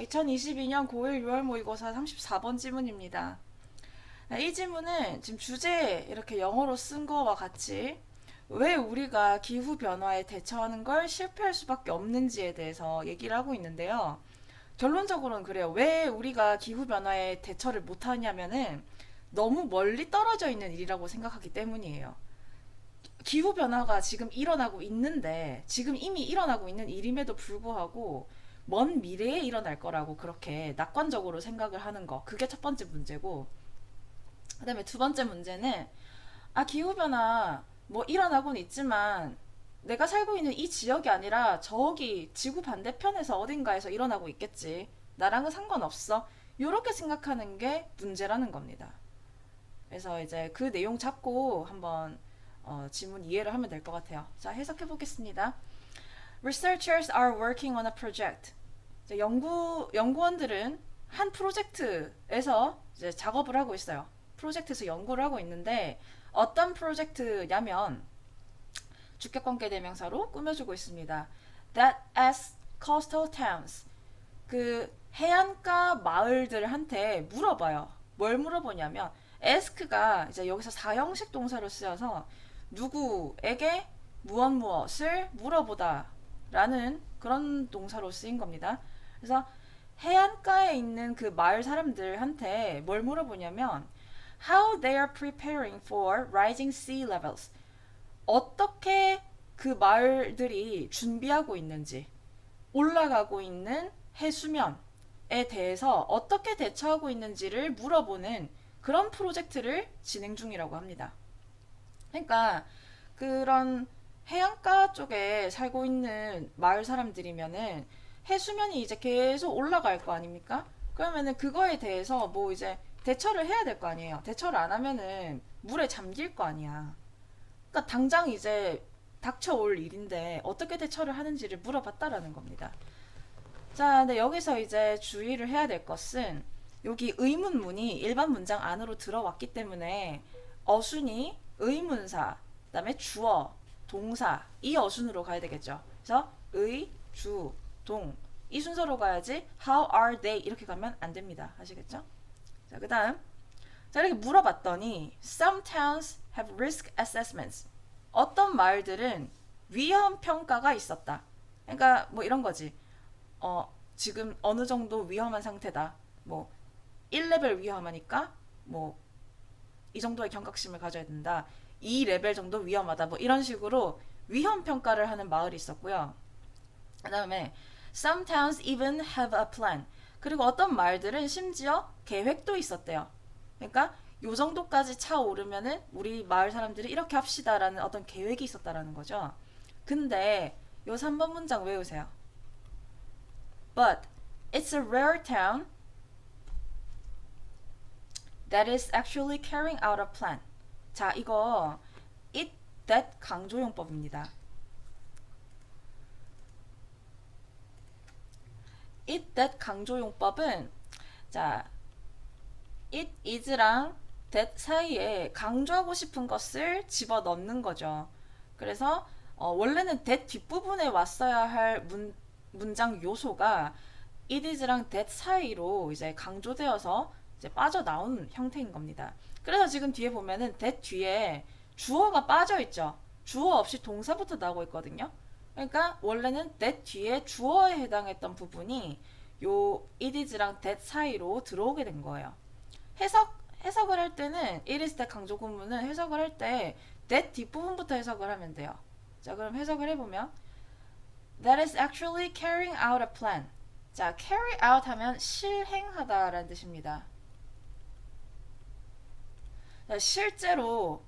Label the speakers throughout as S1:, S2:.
S1: 2022년 고1 6월 모의고사 34번 지문입니다. 이 지문은 지금 주제에 이렇게 영어로 쓴 거와 같이 왜 우리가 기후변화에 대처하는 걸 실패할 수밖에 없는지에 대해서 얘기를 하고 있는데요. 결론적으로는 그래요. 왜 우리가 기후변화에 대처를 못하냐면은 너무 멀리 떨어져 있는 일이라고 생각하기 때문이에요. 기후변화가 지금 일어나고 있는데, 지금 이미 일어나고 있는 일임에도 불구하고 먼 미래에 일어날 거라고 그렇게 낙관적으로 생각을 하는 거. 그게 첫 번째 문제고, 그 다음에 두 번째 문제는, 기후변화 뭐 일어나고는 있지만 내가 살고 있는 이 지역이 아니라 저기 지구 반대편에서 어딘가에서 일어나고 있겠지. 나랑은 상관없어. 이렇게 생각하는 게 문제라는 겁니다. 그래서 이제 그 내용 잡고 한번 지문 이해를 하면 될 것 같아요. 자, 해석해 보겠습니다. Researchers are working on a project. 이제 연구원들은 한 프로젝트에서 이제 작업을 하고 있어요. 프로젝트에서 연구를 하고 있는데 어떤 프로젝트냐면 주격관계 대명사로 꾸며주고 있습니다. That as coastal towns, 그 해안가 마을들한테 물어봐요. 뭘 물어보냐면 ask가 이제 여기서 사형식 동사로 쓰여서 누구에게 무엇을 물어보다 라는 그런 동사로 쓰인 겁니다. 그래서 해안가에 있는 그 마을 사람들한테 뭘 물어보냐면 how they are preparing for rising sea levels. 어떻게 그 마을들이 준비하고 있는지, 올라가고 있는 해수면에 대해서 어떻게 대처하고 있는지를 물어보는 그런 프로젝트를 진행 중이라고 합니다. 그러니까 그런 해안가 쪽에 살고 있는 마을 사람들이면은 해수면이 이제 계속 올라갈 거 아닙니까? 그러면은 그거에 대해서 뭐 이제 대처를 해야 될 거 아니에요. 대처를 안 하면은 물에 잠길 거 아니야. 그러니까 당장 이제 닥쳐올 일인데 어떻게 대처를 하는지를 물어봤다라는 겁니다. 자, 근데 여기서 이제 주의를 해야 될 것은 여기 의문문이 일반 문장 안으로 들어왔기 때문에 어순이 의문사, 그다음에 주어, 동사 이 어순으로 가야 되겠죠. 그래서 의, 주, 동 이 순서로 가야지 how are they 이렇게 가면 안 됩니다. 아시겠죠? 자, 그다음 자 이렇게 물어봤더니 some towns have risk assessments. 어떤 마을들은 위험 평가가 있었다. 그러니까 뭐 이런 거지. 지금 어느 정도 위험한 상태다. 뭐 1레벨 위험하니까 뭐 이 정도의 경각심을 가져야 된다. 2레벨 정도 위험하다. 뭐 이런 식으로 위험 평가를 하는 마을이 있었고요. 그다음에 some towns even have a plan. 그리고 어떤 마을들은 심지어 계획도 있었대요. 그러니까 요 정도까지 차오르면은 우리 마을 사람들이 이렇게 합시다라는 어떤 계획이 있었다라는 거죠. 근데 요 3번 문장 외우세요. But it's a rare town that is actually carrying out a plan. 자, 이거 it, that 강조용법입니다. it, that 강조용법은 자, it is랑 that 사이에 강조하고 싶은 것을 집어넣는 거죠. 그래서 원래는 that 뒷부분에 왔어야 할 문장 요소가 it is랑 that 사이로 이제 강조되어서 이제 빠져나온 형태인 겁니다. 그래서 지금 뒤에 보면은 that 뒤에 주어가 빠져있죠. 주어 없이 동사부터 나오고 있거든요. 그러니까 원래는 that 뒤에 주어에 해당했던 부분이 요 it is랑 that 사이로 들어오게 된 거예요. 해석을 할 때는 it is that 강조 구문은 해석을 할 때 that 뒷부분부터 해석을 하면 돼요. 자, 그럼 해석을 해보면 that is actually carrying out a plan. 자, carry out 하면 실행하다라는 뜻입니다. 자, 실제로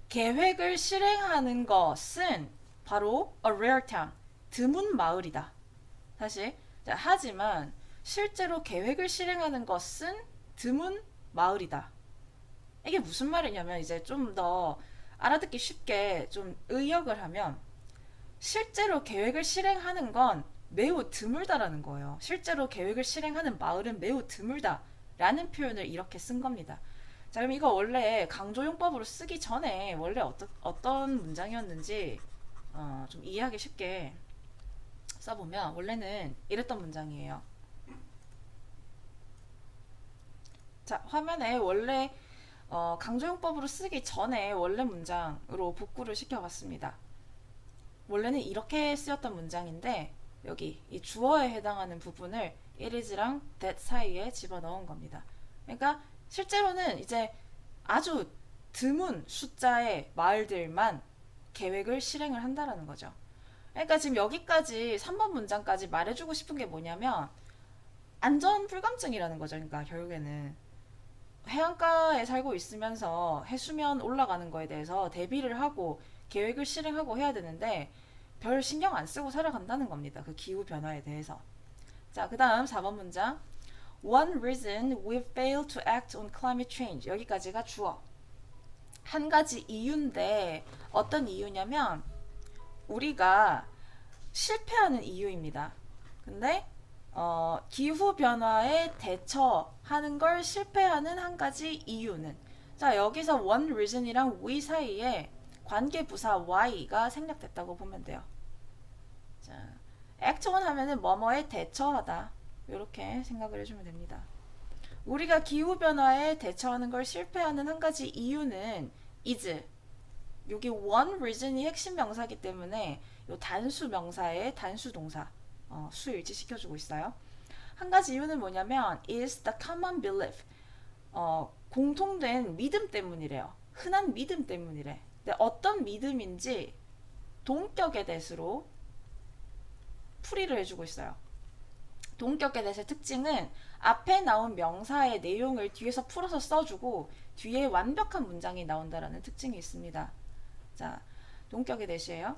S1: 계획을 실행하는 것은 바로 a rare town, 드문 마을이다. 다시, 자, 하지만 실제로 계획을 실행하는 것은 드문 마을이다. 이게 무슨 말이냐면 이제 좀 더 알아듣기 쉽게 좀 의역을 하면 실제로 계획을 실행하는 건 매우 드물다라는 거예요. 실제로 계획을 실행하는 마을은 매우 드물다라는 표현을 이렇게 쓴 겁니다. 자, 그럼 이거 원래 강조용법으로 쓰기 전에 원래 어떤 문장이었는지 좀 이해하기 쉽게 써보면 원래는 이랬던 문장이에요. 자, 화면에 원래 강조용법으로 쓰기 전에 원래 문장으로 복구를 시켜봤습니다. 원래는 이렇게 쓰였던 문장인데 여기 이 주어에 해당하는 부분을 it is랑 that 사이에 집어넣은 겁니다. 그러니까 실제로는 이제 아주 드문 숫자의 말들만 계획을 실행을 한다라는 거죠. 그러니까 지금 여기까지 3번 문장까지 말해주고 싶은 게 뭐냐면 안전 불감증이라는 거죠. 그러니까 결국에는 해안가에 살고 있으면서 해수면 올라가는 거에 대해서 대비를 하고 계획을 실행하고 해야 되는데 별 신경 안 쓰고 살아간다는 겁니다. 그 기후 변화에 대해서. 자, 그 다음 4번 문장. One reason we fail to act on climate change. 여기까지가 주어. 한 가지 이유인데 어떤 이유냐면 우리가 실패하는 이유입니다. 근데 기후 변화에 대처하는 걸 실패하는 한 가지 이유는 자 여기서 one reason이랑 we 사이에 관계 부사 y가 생략됐다고 보면 돼요. 자, act on 하면은 뭐뭐에 대처하다 이렇게 생각을 해주면 됩니다. 우리가 기후 변화에 대처하는 걸 실패하는 한 가지 이유는 is 여기 one reason이 핵심 명사이기 때문에 요 단수 명사의 단수 동사 수 일치시켜주고 있어요. 한 가지 이유는 뭐냐면 is the common belief 공통된 믿음 때문이래요. 흔한 믿음 때문이래. 근데 어떤 믿음인지 동격의 대수로 풀이를 해주고 있어요. 동격의 대수의 특징은 앞에 나온 명사의 내용을 뒤에서 풀어서 써주고 뒤에 완벽한 문장이 나온다라는 특징이 있습니다. 자, 동격의 대시예요.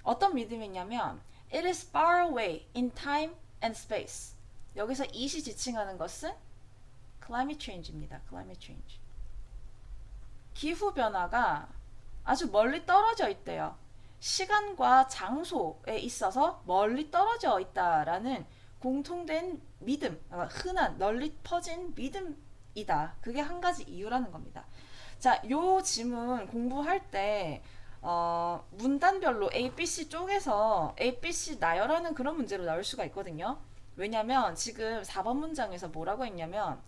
S1: 어떤 믿음이냐면 it is far away in time and space. 여기서 it이 지칭하는 것은 climate change입니다. climate change. 기후 변화가 아주 멀리 떨어져 있대요. 시간과 장소에 있어서 멀리 떨어져 있다라는 공통된 믿음, 흔한 널리 퍼진 믿음이다. 그게 한 가지 이유라는 겁니다. 자, 요 지문 공부할 때 문단별로 A, B, C 쪽에서 A, B, C 나열하는 그런 문제로 나올 수가 있거든요. 왜냐면 지금 4번 문장에서 뭐라고 했냐면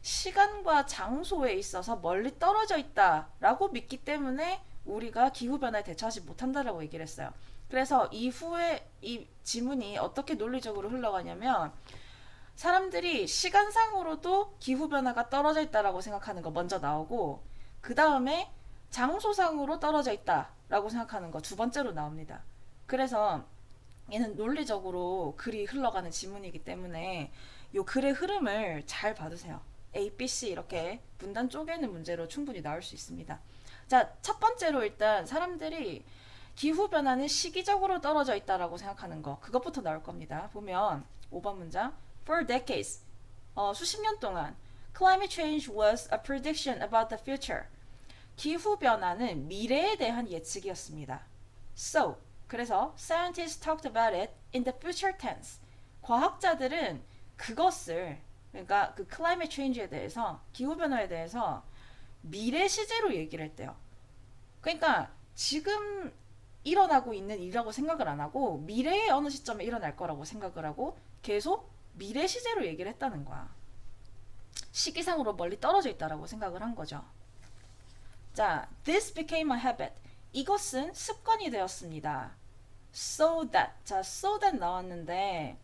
S1: 시간과 장소에 있어서 멀리 떨어져 있다라고 믿기 때문에 우리가 기후변화에 대처하지 못한다라고 얘기를 했어요. 그래서 이후에 이 지문이 어떻게 논리적으로 흘러가냐면 사람들이 시간상으로도 기후변화가 떨어져 있다라고 생각하는 거 먼저 나오고 그 다음에 장소상으로 떨어져 있다라고 생각하는 거 두 번째로 나옵니다. 그래서 얘는 논리적으로 글이 흘러가는 지문이기 때문에 이 글의 흐름을 잘 봐두세요. A, B, C 이렇게 문단 쪼개는 문제로 충분히 나올 수 있습니다. 자, 첫 번째로 일단 사람들이 기후변화는 시기적으로 떨어져 있다라고 생각하는 거 그것부터 나올 겁니다. 보면 5번 문장 For decades 수십 년 동안 Climate change was a prediction about the future. 기후변화는 미래에 대한 예측이었습니다. So, 그래서 scientists talked about it in the future tense. 과학자들은 그것을 그러니까 그 climate change에 대해서 기후변화에 대해서 미래 시제로 얘기를 했대요. 그러니까 지금 일어나고 있는 일이라고 생각을 안 하고 미래의 어느 시점에 일어날 거라고 생각을 하고 계속 미래 시제로 얘기를 했다는 거야. 시기상으로 멀리 떨어져 있다라고 생각을 한 거죠. 자, this became a habit. 이것은 습관이 되었습니다. So that. 자, so that 나왔는데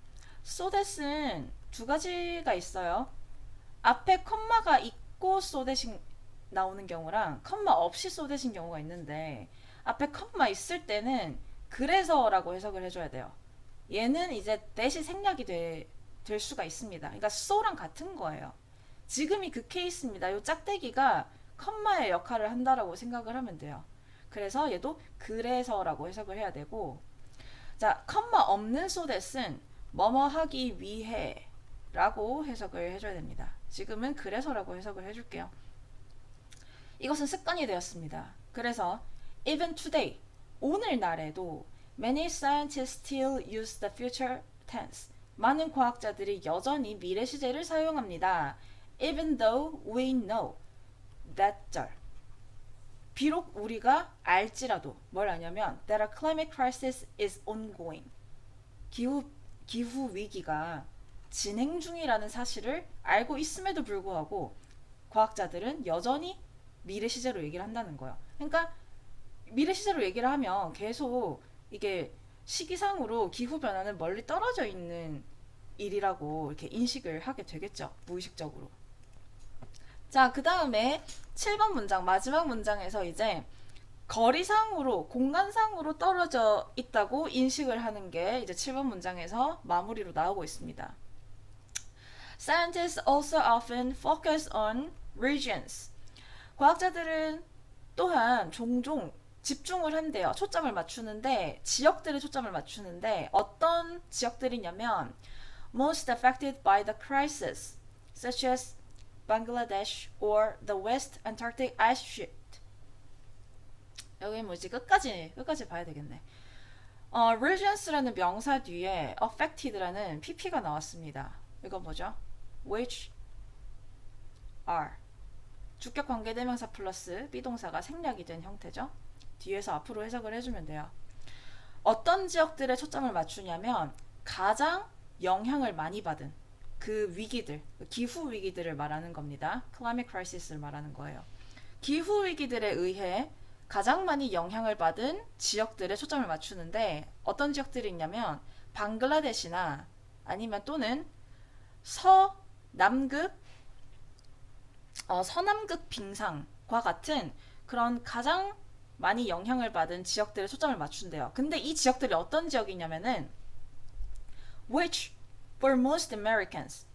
S1: so that은 두 가지가 있어요. 앞에 컴마가 있고 so that이 나오는 경우랑 컴마 없이 so that인 경우가 있는데 앞에 컴마 있을 때는 그래서라고 해석을 해줘야 돼요. 얘는 이제 that이 생략이 될 수가 있습니다. 그러니까 so랑 같은 거예요. 지금이 그 케이스입니다. 이 짝대기가 컴마의 역할을 한다라고 생각을 하면 돼요. 그래서 얘도 그래서라고 해석을 해야 되고 자, 컴마 없는 so that은 뭐뭐 하기 위해 라고 해석을 해줘야 됩니다. 지금은 그래서라고 해석을 해줄게요. 이것은 습관이 되었습니다. 그래서 even today, 오늘날에도 many scientists still use the future tense. 많은 과학자들이 여전히 미래 시제를 사용합니다. Even though we know that 절. 비록 우리가 알지라도 뭘 아냐면 that a climate crisis is ongoing. 기후 위기가 진행 중이라는 사실을 알고 있음에도 불구하고 과학자들은 여전히 미래 시제로 얘기를 한다는 거예요. 그러니까 미래 시제로 얘기를 하면 계속 이게 시기상으로 기후 변화는 멀리 떨어져 있는 일이라고 이렇게 인식을 하게 되겠죠. 무의식적으로. 자, 그 다음에 7번 문장, 마지막 문장에서 이제 거리상으로, 공간상으로 떨어져 있다고 인식을 하는 게 이제 7번 문장에서 마무리로 나오고 있습니다. Scientists also often focus on regions. 과학자들은 또한 종종 집중을 한대요. 초점을 맞추는데, 지역들에 초점을 맞추는데, 어떤 지역들이냐면, most affected by the crisis, such as Bangladesh or the West Antarctic ice sheet. 여기 뭐지? 끝까지 봐야 되겠네. regions라는 명사 뒤에 affected라는 pp가 나왔습니다. 이거 뭐죠? which are. 주격 관계대명사 플러스 비동사가 생략이 된 형태죠. 뒤에서 앞으로 해석을 해주면 돼요. 어떤 지역들에 초점을 맞추냐면 가장 영향을 많이 받은 그 위기들, 기후 위기들을 말하는 겁니다. climate crisis를 말하는 거예요. 기후 위기들에 의해 가장 많이 영향을 받은 지역들에 초점을 맞추는데 어떤 지역들이 있냐면 방글라데시나 아니면 또는 서남극 빙상과 같은 그런 가장 많이 영향을 받은 지역들에 초점을 맞춘대요. 근데 이 지역들이 어떤 지역이냐면은 which for most Americans.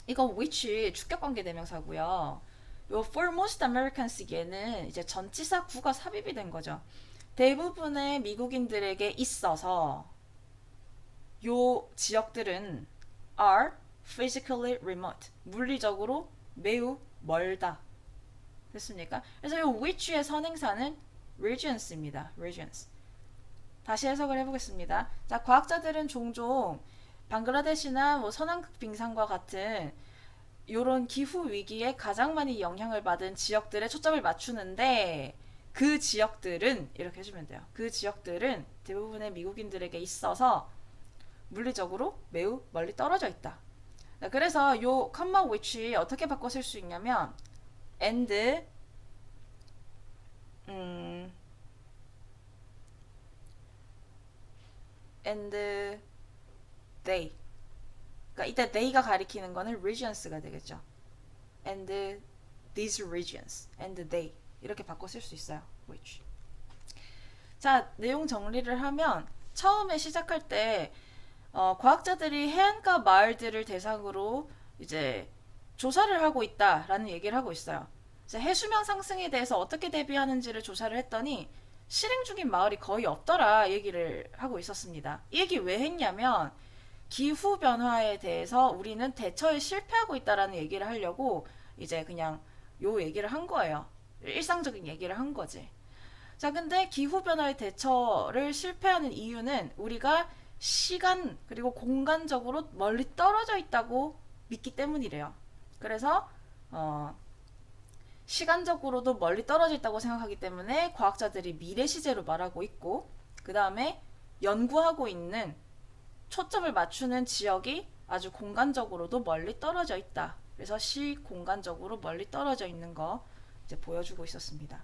S1: 이거 which 주격관계 대명사고요. 요 for most Americans 얘는 이제 전치사 구가 삽입이 된 거죠. 대부분의 미국인들에게 있어서 요 지역들은 are physically remote. 물리적으로 매우 멀다. 됐습니까? 그래서 이 which의 선행사는 regions입니다. regions. 다시 해석을 해보겠습니다. 자, 과학자들은 종종 방글라데시나 뭐 서남극 빙상과 같은 이런 기후 위기에 가장 많이 영향을 받은 지역들에 초점을 맞추는데 그 지역들은 이렇게 해주면 돼요. 그 지역들은 대부분의 미국인들에게 있어서 물리적으로 매우 멀리 떨어져 있다. 그래서 요 comma which 어떻게 바꿔 쓸 수 있냐면 and they. 그러니까 이때 they가 가리키는 거는 regions가 되겠죠. and these regions and they 이렇게 바꿔 쓸 수 있어요. which. 자, 내용 정리를 하면 처음에 시작할 때 과학자들이 해안가 마을들을 대상으로 이제 조사를 하고 있다라는 얘기를 하고 있어요. 이제 해수면 상승에 대해서 어떻게 대비하는지를 조사를 했더니 실행 중인 마을이 거의 없더라 얘기를 하고 있었습니다. 이 얘기 왜 했냐면 기후 변화에 대해서 우리는 대처에 실패하고 있다라는 얘기를 하려고 이제 그냥 요 얘기를 한 거예요. 일상적인 얘기를 한 거지. 자, 근데 기후 변화의 대처를 실패하는 이유는 우리가 시간 그리고 공간적으로 멀리 떨어져 있다고 믿기 때문이래요. 그래서 시간적으로도 멀리 떨어져 있다고 생각하기 때문에 과학자들이 미래 시제로 말하고 있고, 그 다음에 연구하고 있는 초점을 맞추는 지역이 아주 공간적으로도 멀리 떨어져 있다. 그래서 시공간적으로 멀리 떨어져 있는 거 이제 보여주고 있었습니다.